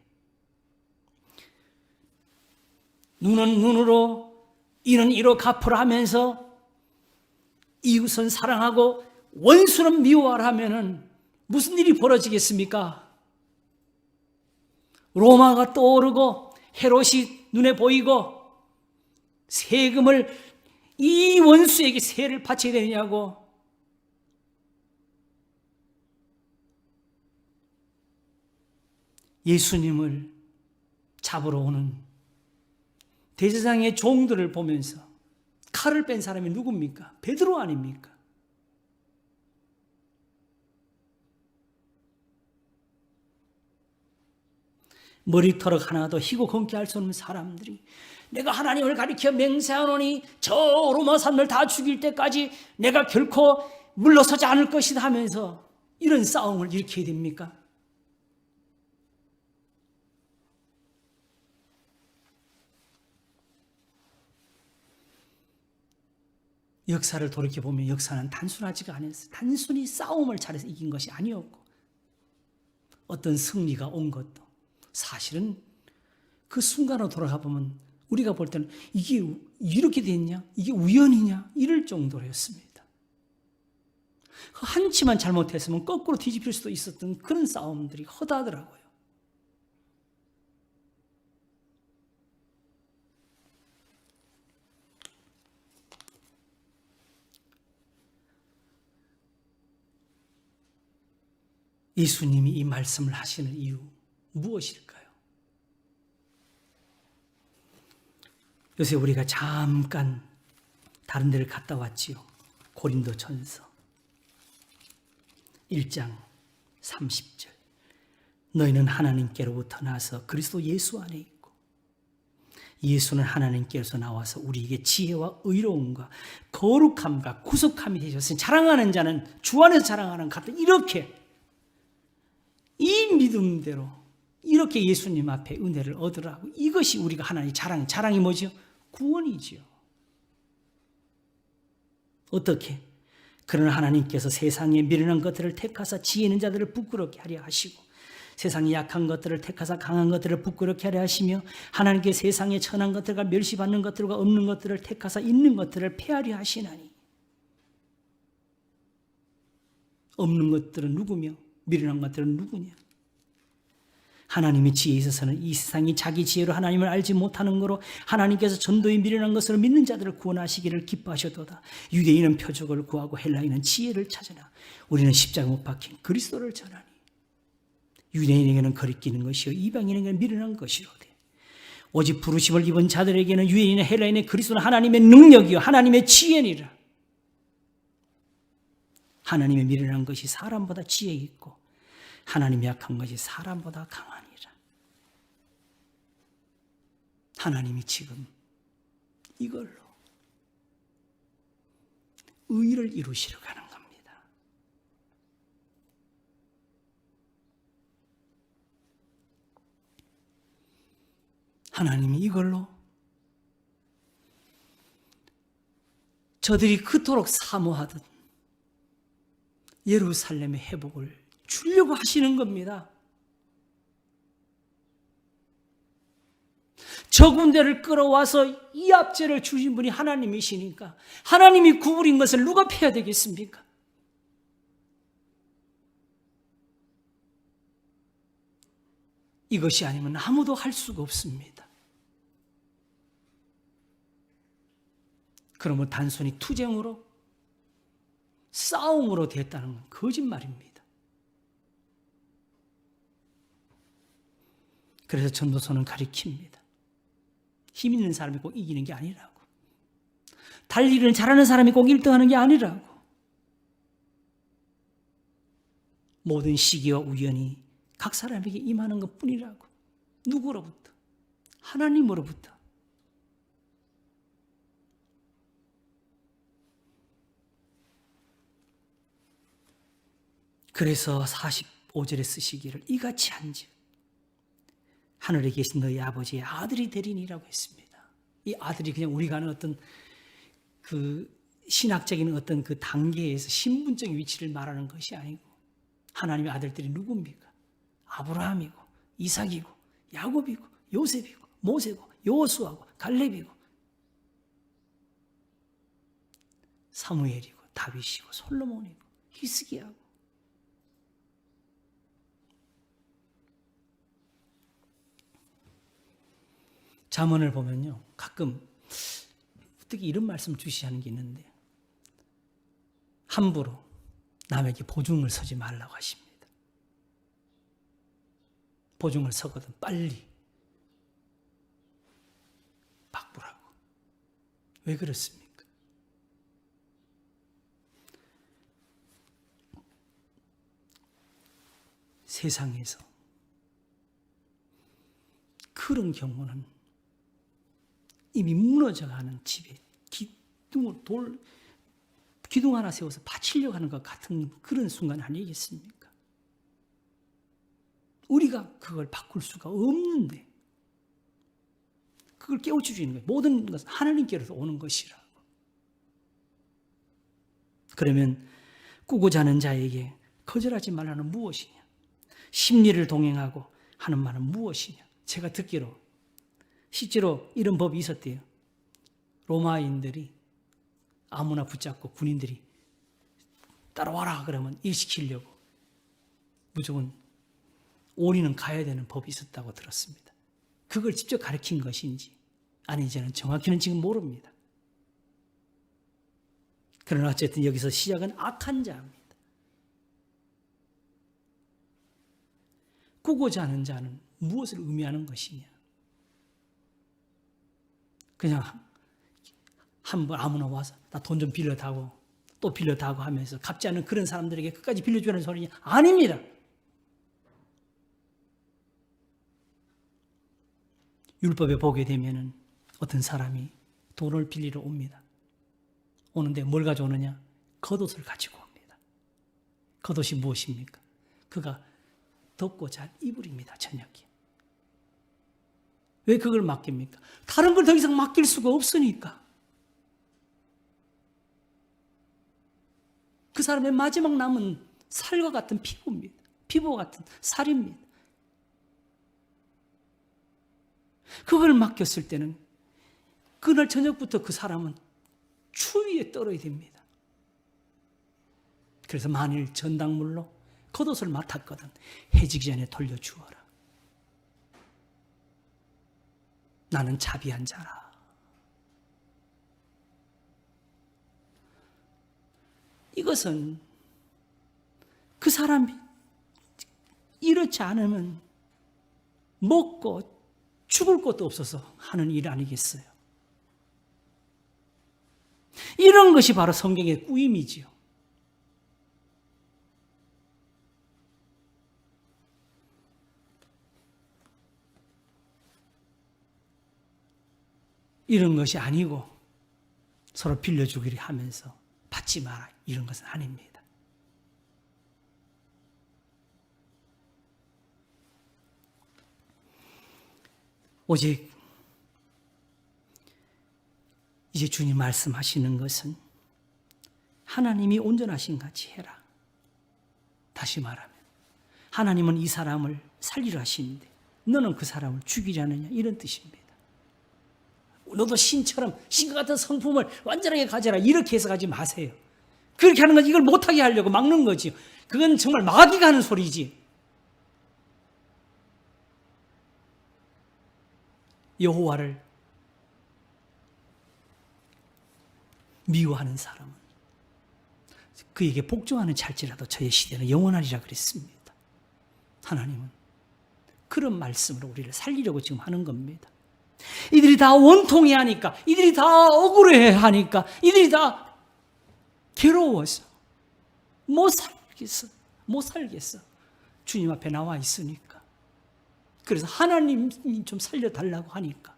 눈은 눈으로 이는 이로 갚으라 하면서 이웃은 사랑하고 원수는 미워하라 하면은 무슨 일이 벌어지겠습니까? 로마가 떠오르고 헤롯이 눈에 보이고 세금을 이 원수에게 세를 바쳐야 되느냐고. 예수님을 잡으러 오는 대제사장의 종들을 보면서 칼을 뺀 사람이 누굽니까? 베드로 아닙니까? 머리털 하나도 희고 검게 할 수 없는 사람들이 내가 하나님을 가리켜 맹세하노니 저 로마 사람들 다 죽일 때까지 내가 결코 물러서지 않을 것이다 하면서 이런 싸움을 일으켜야 됩니까? 역사를 돌이켜보면 역사는 단순하지가 않았어요. 단순히 싸움을 잘해서 이긴 것이 아니었고 어떤 승리가 온 것도 사실은 그 순간으로 돌아가 보면 우리가 볼 때는 이게 이렇게 됐냐? 이게 우연이냐? 이럴 정도였습니다. 한치만 잘못했으면 거꾸로 뒤집힐 수도 있었던 그런 싸움들이 허다하더라고요. 예수님이 이 말씀을 하시는 이유 무엇일까요? 요새 우리가 잠깐 다른 데를 갔다 왔지요. 고린도전서 1장 30절. 너희는 하나님께로부터 나서 그리스도 예수 안에 있고 예수는 하나님께서 나와서 우리에게 지혜와 의로움과 거룩함과 구속함이 되셨으니 자랑하는 자는 주 안에서 자랑하는 것 같다. 이렇게 이 믿음대로 이렇게 예수님 앞에 은혜를 얻으라고. 이것이 우리가 하나님의 자랑이 뭐죠? 구원이지요. 어떻게? 그러나 하나님께서 세상에 미련한 것들을 택하사 지혜 있는 자들을 부끄럽게 하려 하시고 세상에 약한 것들을 택하사 강한 것들을 부끄럽게 하려 하시며 하나님께 세상에 천한 것들과 멸시받는 것들과 없는 것들을 택하사 있는 것들을 폐하려 하시나니. 없는 것들은 누구며 미련한 것들은 누구냐? 하나님의 지혜에 있어서는 이 세상이 자기 지혜로 하나님을 알지 못하는 거로 하나님께서 전도에 미련한 것으로 믿는 자들을 구원하시기를 기뻐하셔도다. 유대인은 표적을 구하고 헬라인은 지혜를 찾으나 우리는 십자가 못 박힌 그리스도를 전하니. 유대인에게는 거리끼는 것이요 이방인에게는 미련한 것이로되 오직 부르심을 입은 자들에게는 유대인이나 헬라인의 그리스도는 하나님의 능력이요 하나님의 지혜니라. 하나님의 미련한 것이 사람보다 지혜 있고 하나님의 약한 것이 사람보다 강하니라. 하나님이 지금 이걸로 의를 이루시려 가는 겁니다. 하나님이 이걸로 저들이 그토록 사모하던 예루살렘의 회복을 주려고 하시는 겁니다. 저 군대를 끌어와서 이 압제를 주신 분이 하나님이시니까 하나님이 구부린 것을 누가 펴야 되겠습니까? 이것이 아니면 아무도 할 수가 없습니다. 그러면 단순히 투쟁으로, 싸움으로 됐다는 건 거짓말입니다. 그래서 전도서는 가리킵니다. 힘 있는 사람이 꼭 이기는 게 아니라고. 달리기를 잘하는 사람이 꼭 1등하는 게 아니라고. 모든 시기와 우연이 각 사람에게 임하는 것뿐이라고. 누구로부터? 하나님으로부터. 그래서 45절에 쓰시기를 이같이 한즉 하늘에 계신 너희 아버지의 아들이 되리니라고 했습니다. 이 아들이 그냥 우리가 아는 어떤 그 신학적인 어떤 그 단계에서 신분적인 위치를 말하는 것이 아니고 하나님의 아들들이 누굽니까? 아브라함이고 이삭이고 야곱이고 요셉이고 모세고 여호수아고 갈렙이고 사무엘이고 다윗이고 솔로몬이고 히스기야고. 잠언을 보면요, 가끔 어떻게 이런 말씀 주시하는 게 있는데 함부로 남에게 보증을 서지 말라고 하십니다. 보증을 서거든 빨리 바꾸라고. 왜 그렇습니까? 세상에서 그런 경우는 이미 무너져가는 집에 기둥 하나 세워서 받치려고 하는 것 같은 그런 순간 아니겠습니까? 우리가 그걸 바꿀 수가 없는데 그걸 깨우쳐주는 거예요. 모든 것은 하나님께로서 오는 것이라고. 그러면 꾸고자 하는 자에게 거절하지 말라는 무엇이냐? 심리를 동행하고 하는 말은 무엇이냐? 제가 듣기로 실제로 이런 법이 있었대요. 로마인들이 아무나 붙잡고 군인들이 따라와라 그러면 일시키려고 무조건 올인은 가야 되는 법이 있었다고 들었습니다. 그걸 직접 가르친 것인지 아닌지는 정확히는 지금 모릅니다. 그러나 어쨌든 여기서 시작은 악한 자입니다. 꾸고자 하는 자는 무엇을 의미하는 것이냐? 그냥 한 번 아무나 와서 나 돈 좀 빌려다고 또 빌려다고 하면서 갚지 않는 그런 사람들에게 끝까지 빌려주라는 소리냐? 아닙니다. 율법에 보게 되면은 어떤 사람이 돈을 빌리러 옵니다. 오는데 뭘 가져오느냐? 겉옷을 가지고 옵니다. 겉옷이 무엇입니까? 그가 덮고 잘 이불입니다. 저녁에. 왜 그걸 맡깁니까? 다른 걸 더 이상 맡길 수가 없으니까. 그 사람의 마지막 남은 살과 같은 피부입니다. 피부와 같은 살입니다. 그걸 맡겼을 때는 그날 저녁부터 그 사람은 추위에 떨어야 됩니다. 그래서 만일 전당물로 겉옷을 맡았거든 해지기 전에 돌려주어라. 나는 자비한 자라. 이것은 그 사람이 이렇지 않으면 먹고 죽을 것도 없어서 하는 일 아니겠어요? 이런 것이 바로 성경의 꾸임이지요. 이런 것이 아니고 서로 빌려주기를 하면서 받지 마라 이런 것은 아닙니다. 오직 이제 주님 말씀하시는 것은 하나님이 온전하신 같이 해라. 다시 말하면 하나님은 이 사람을 살리려 하시는데 너는 그 사람을 죽이지 않느냐, 이런 뜻입니다. 너도 신처럼 신과 같은 성품을 완전하게 가져라, 이렇게 해석하지 마세요. 그렇게 하는 건 이걸 못하게 하려고 막는 거지. 그건 정말 마귀가 하는 소리지. 여호와를 미워하는 사람은 그에게 복종하는 찰지라도 저의 시대는 영원하리라 그랬습니다. 하나님은 그런 말씀으로 우리를 살리려고 지금 하는 겁니다. 이들이 다 원통해 하니까, 이들이 다 억울해 하니까, 이들이 다 괴로워서 못 살겠어. 주님 앞에 나와 있으니까. 그래서 하나님이 좀 살려달라고 하니까.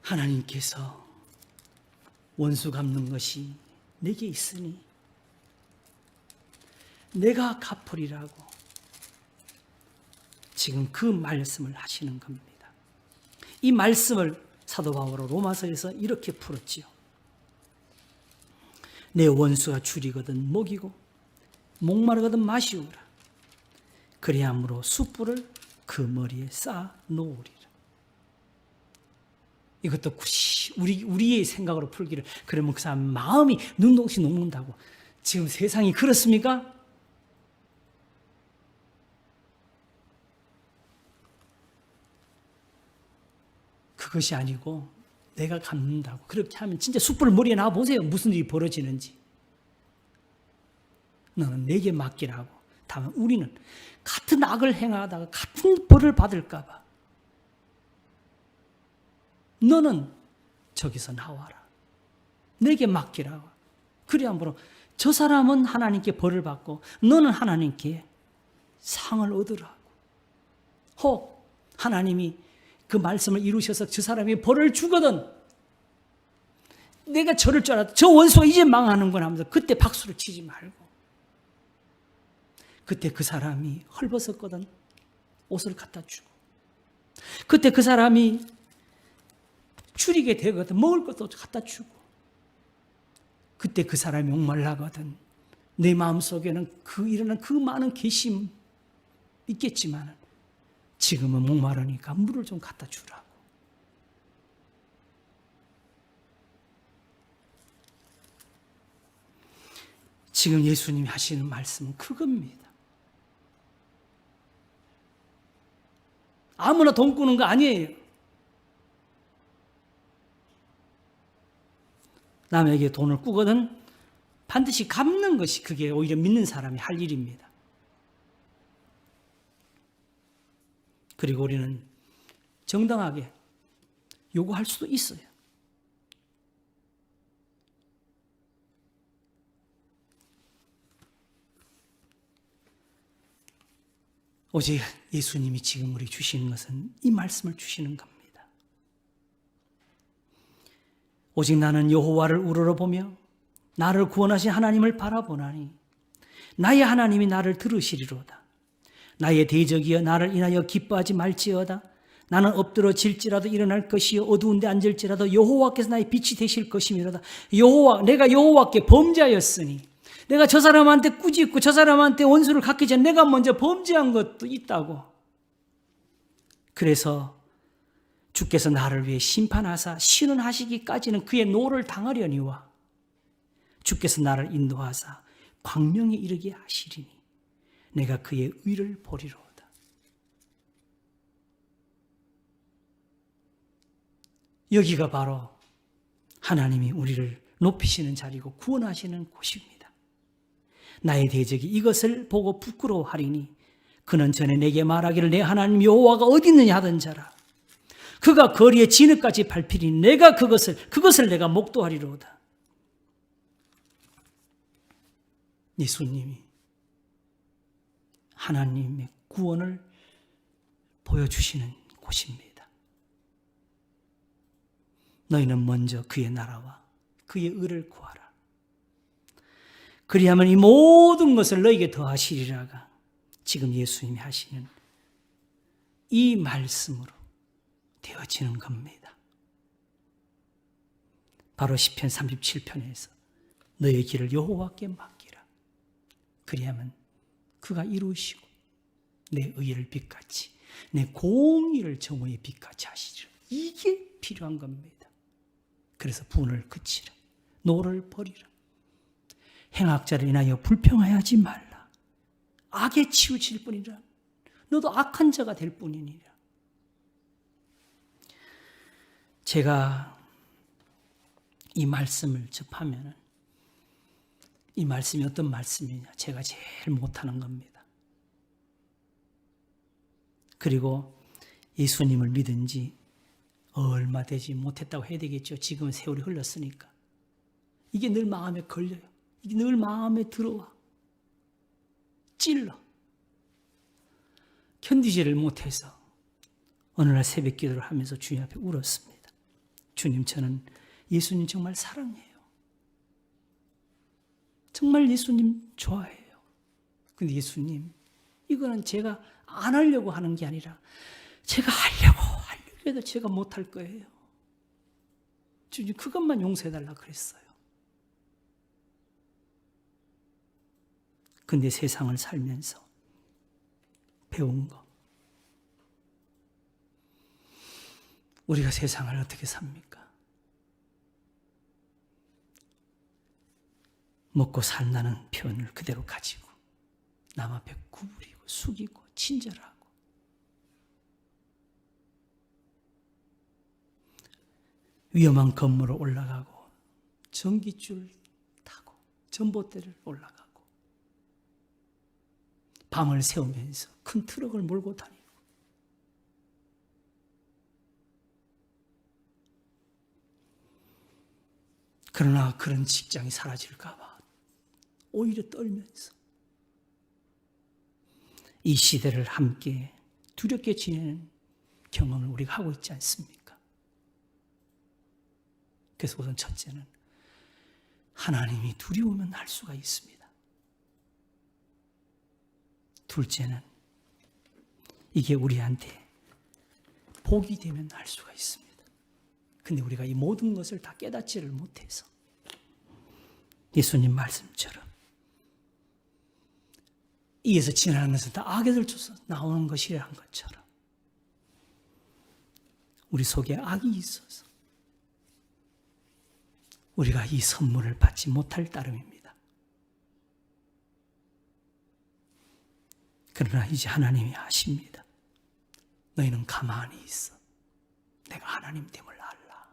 하나님께서 원수 갚는 것이 내게 있으니 내가 갚으리라고 지금 그 말씀을 하시는 겁니다. 이 말씀을 사도 바울은 로마서에서 이렇게 풀었지요. 내 원수가 줄이거든 먹이고 목마르거든 마시우라. 그리함으로 숯불을 그 머리에 쌓아 놓으리라. 이것도 우리의 생각으로 풀기를, 그러면 그 사람 마음이 눈동시 녹는다고. 지금 세상이 그렇습니까? 그것이 아니고 내가 갚는다고. 그렇게 하면 진짜 숯불을 머리에 놔 보세요. 무슨 일이 벌어지는지. 너는 내게 맡기라고. 다만 우리는 같은 악을 행하다가 같은 벌을 받을까 봐 너는 저기서 나와라. 내게 맡기라고. 그래야므로 저 사람은 하나님께 벌을 받고 너는 하나님께 상을 얻으라고. 혹 하나님이 그 말씀을 이루셔서 저 사람이 벌을 주거든. 내가 저럴 줄 알았다. 저 원수가 이제 망하는구나 하면서 그때 박수를 치지 말고. 그때 그 사람이 헐벗었거든. 옷을 갖다 주고. 그때 그 사람이 줄이게 되거든. 먹을 것도 갖다 주고. 그때 그 사람이 목말라거든. 내 마음속에는 일어난 그 많은 계심 있겠지만 지금은 목마르니까 물을 좀 갖다 주라고. 지금 예수님이 하시는 말씀은 그겁니다. 아무나 돈 꾸는 거 아니에요. 남에게 돈을 꾸거든 반드시 갚는 것이 그게 오히려 믿는 사람이 할 일입니다. 그리고 우리는 정당하게 요구할 수도 있어요. 오직 예수님이 지금 우리 주시는 것은 이 말씀을 주시는 겁니다. 오직 나는 여호와를 우러러보며 나를 구원하신 하나님을 바라보나니 나의 하나님이 나를 들으시리로다. 나의 대적이여 나를 인하여 기뻐하지 말지어다. 나는 엎드러질지라도 일어날 것이요 어두운 데 앉을지라도 여호와께서 나의 빛이 되실 것이미로다. 내가 여호와께 범죄하였으니 내가 저 사람한테 꾸짖고 저 사람한테 원수를 갚기 전에 내가 먼저 범죄한 것도 있다고. 그래서 주께서 나를 위해 심판하사 신원하시기까지는 그의 노를 당하려니와 주께서 나를 인도하사 광명에 이르게 하시리니 내가 그의 의를 보리로다. 여기가 바로 하나님이 우리를 높이시는 자리고 구원하시는 곳입니다. 나의 대적이 이것을 보고 부끄러워하리니 그는 전에 내게 말하기를 내 하나님 여호와가 어디 있느냐 하던 자라. 그가 거리에 진흙까지 밟히니 내가 그것을 내가 목도하리로다. 예수님이 하나님의 구원을 보여주시는 곳입니다. 너희는 먼저 그의 나라와 그의 의를 구하라. 그리하면 이 모든 것을 너희에게 더하시리라가 지금 예수님이 하시는 이 말씀으로 되어지는 겁니다. 바로 시편 37편에서 너의 길을 여호와께 맡기라. 그리하면 그가 이루시고 내 의를 빛같이 내 공의를 정오의 빛같이 하시리라. 이게 필요한 겁니다. 그래서 분을 그치라. 노를 버리라. 행악자를 인하여 불평하지 말라. 악에 치우칠 뿐이라. 너도 악한 자가 될 뿐이니라. 제가 이 말씀을 접하면 이 말씀이 어떤 말씀이냐, 제가 제일 못하는 겁니다. 그리고 예수님을 믿은 지 얼마 되지 못했다고 해야 되겠죠. 지금은 세월이 흘렀으니까. 이게 늘 마음에 걸려요. 이게 늘 마음에 들어와. 찔러. 견디지를 못해서 어느 날 새벽 기도를 하면서 주님 앞에 울었습니다. 주님, 저는 예수님 정말 사랑해요. 정말 예수님 좋아해요. 근데 예수님, 이거는 제가 안 하려고 하는 게 아니라 제가 하려고 해도 제가 못할 거예요. 주님, 그것만 용서해달라 그랬어요. 근데 세상을 살면서 배운 거, 우리가 세상을 어떻게 삽니까? 먹고 산다는 표현을 그대로 가지고 남 앞에 구부리고 숙이고 친절하고, 위험한 건물을 올라가고 전기줄 타고 전봇대를 올라가고 밤을 새우면서 큰 트럭을 몰고 다니고, 그러나 그런 직장이 사라질까 봐 오히려 떨면서 이 시대를 함께 두렵게 지내는 경험을 우리가 하고 있지 않습니까? 그래서 우선 첫째는 하나님이 두려우면 할 수가 있습니다. 둘째는 이게 우리한테 복이 되면 할 수가 있습니다. 근데 우리가 이 모든 것을 다 깨닫지를 못해서 예수님 말씀처럼 이에서 지나는 것은 다 악에서 쫓아 나오는 것이라는 것처럼 우리 속에 악이 있어서 우리가 이 선물을 받지 못할 따름입니다. 그러나 이제 하나님이 아십니다. 너희는 가만히 있어. 내가 하나님 됨을 알라.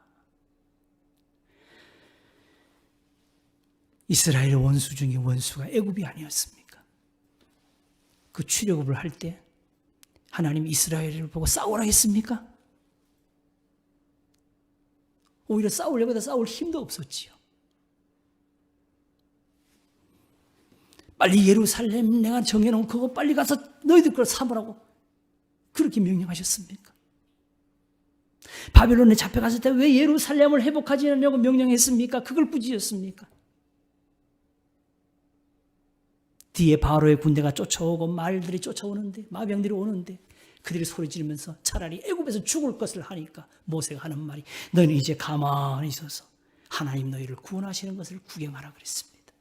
이스라엘 원수 중에 원수가 애굽이 아니었습니까? 그 출애굽을 할 때 하나님이 이스라엘을 보고 싸우라 했습니까? 오히려 싸우려고 해도 싸울 힘도 없었지요. 빨리 예루살렘 내가 정해놓은 그거 빨리 가서 너희들 걸 삼으라고 그렇게 명령하셨습니까? 바벨론에 잡혀갔을 때 왜 예루살렘을 회복하지 않냐고 명령했습니까? 그걸 꾸짖었습니까? 뒤에 바로의 군대가 쫓아오고 말들이 쫓아오는데, 마병들이 오는데 그들이 소리 지르면서 차라리 애굽에서 죽을 것을 하니까 모세가 하는 말이 너희는 이제 가만히 있어서 하나님 너희를 구원하시는 것을 구경하라 그랬습니다.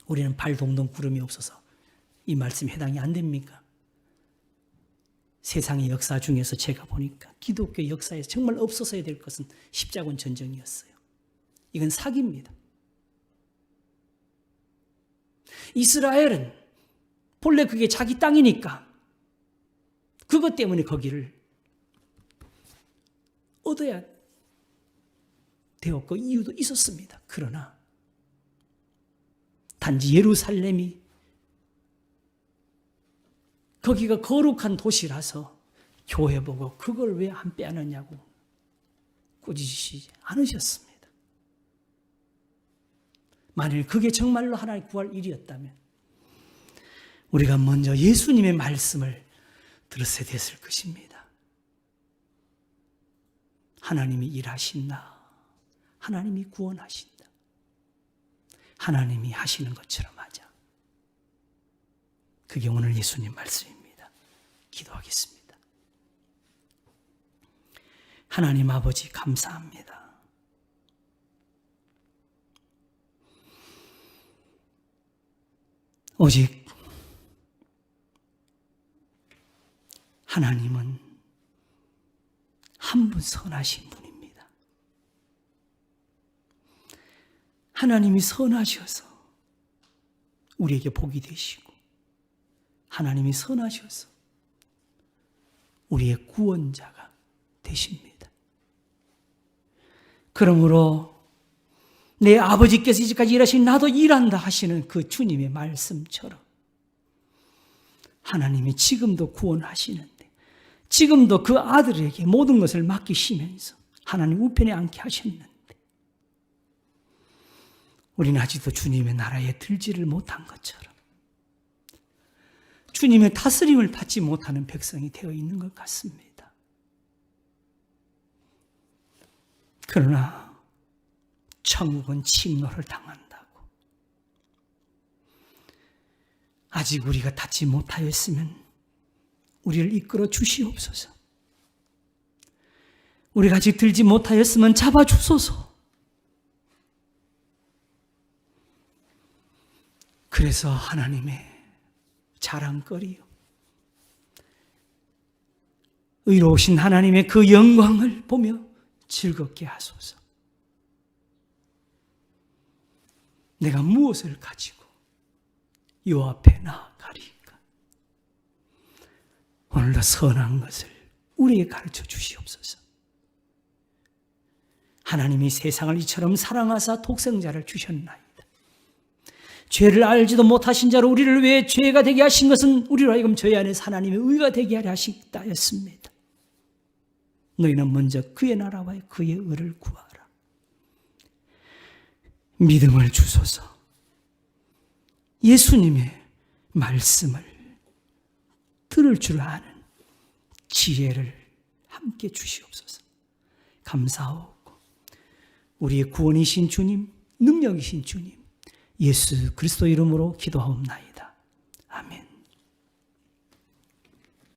우리는 발 동동 구름이 없어서 이 말씀에 해당이 안 됩니까? 세상의 역사 중에서 제가 보니까 기독교 역사에서 정말 없어서야 될 것은 십자군 전쟁이었어요. 이건 사기입니다. 이스라엘은 본래 그게 자기 땅이니까 그것 때문에 거기를 얻어야 되었고 이유도 있었습니다. 그러나 단지 예루살렘이 거기가 거룩한 도시라서 교회 보고 그걸 왜 안 빼앗느냐고 꾸짖으시지 않으셨습니다. 만일 그게 정말로 하나님 구할 일이었다면 우리가 먼저 예수님의 말씀을 들었어야 됐을 것입니다. 하나님이 일하신다. 하나님이 구원하신다. 하나님이 하시는 것처럼 하자. 그게 오늘 예수님 말씀입니다. 기도하겠습니다. 하나님 아버지 감사합니다. 오직 하나님은 한 분 선하신 분입니다. 하나님이 선하셔서 우리에게 복이 되시고, 하나님이 선하셔서 우리의 구원자가 되십니다. 그러므로 내 아버지께서 이제까지 일하신 나도 일한다 하시는 그 주님의 말씀처럼 하나님이 지금도 구원하시는데, 지금도 그 아들에게 모든 것을 맡기시면서 하나님 우편에 앉게 하셨는데, 우리는 아직도 주님의 나라에 들지를 못한 것처럼 주님의 다스림을 받지 못하는 백성이 되어 있는 것 같습니다. 그러나 천국은 침노를 당한다고, 아직 우리가 닿지 못하였으면 우리를 이끌어 주시옵소서. 우리가 아직 들지 못하였으면 잡아주소서. 그래서 하나님의 자랑거리요, 의로우신 하나님의 그 영광을 보며 즐겁게 하소서. 내가 무엇을 가지고 요 앞에 나아가리까? 오늘도 선한 것을 우리에게 가르쳐 주시옵소서. 하나님이 세상을 이처럼 사랑하사 독생자를 주셨나이다. 죄를 알지도 못하신 자로 우리를 위해 죄가 되게 하신 것은 우리로 하여금 죄 안에서 하나님의 의가 되게 하려 하셨다였습니다. 너희는 먼저 그의 나라와 그의 의를 구하라. 믿음을 주소서. 예수님의 말씀을 들을 줄 아는 지혜를 함께 주시옵소서. 감사하고 우리의 구원이신 주님, 능력이신 주님, 예수 그리스도 이름으로 기도하옵나이다.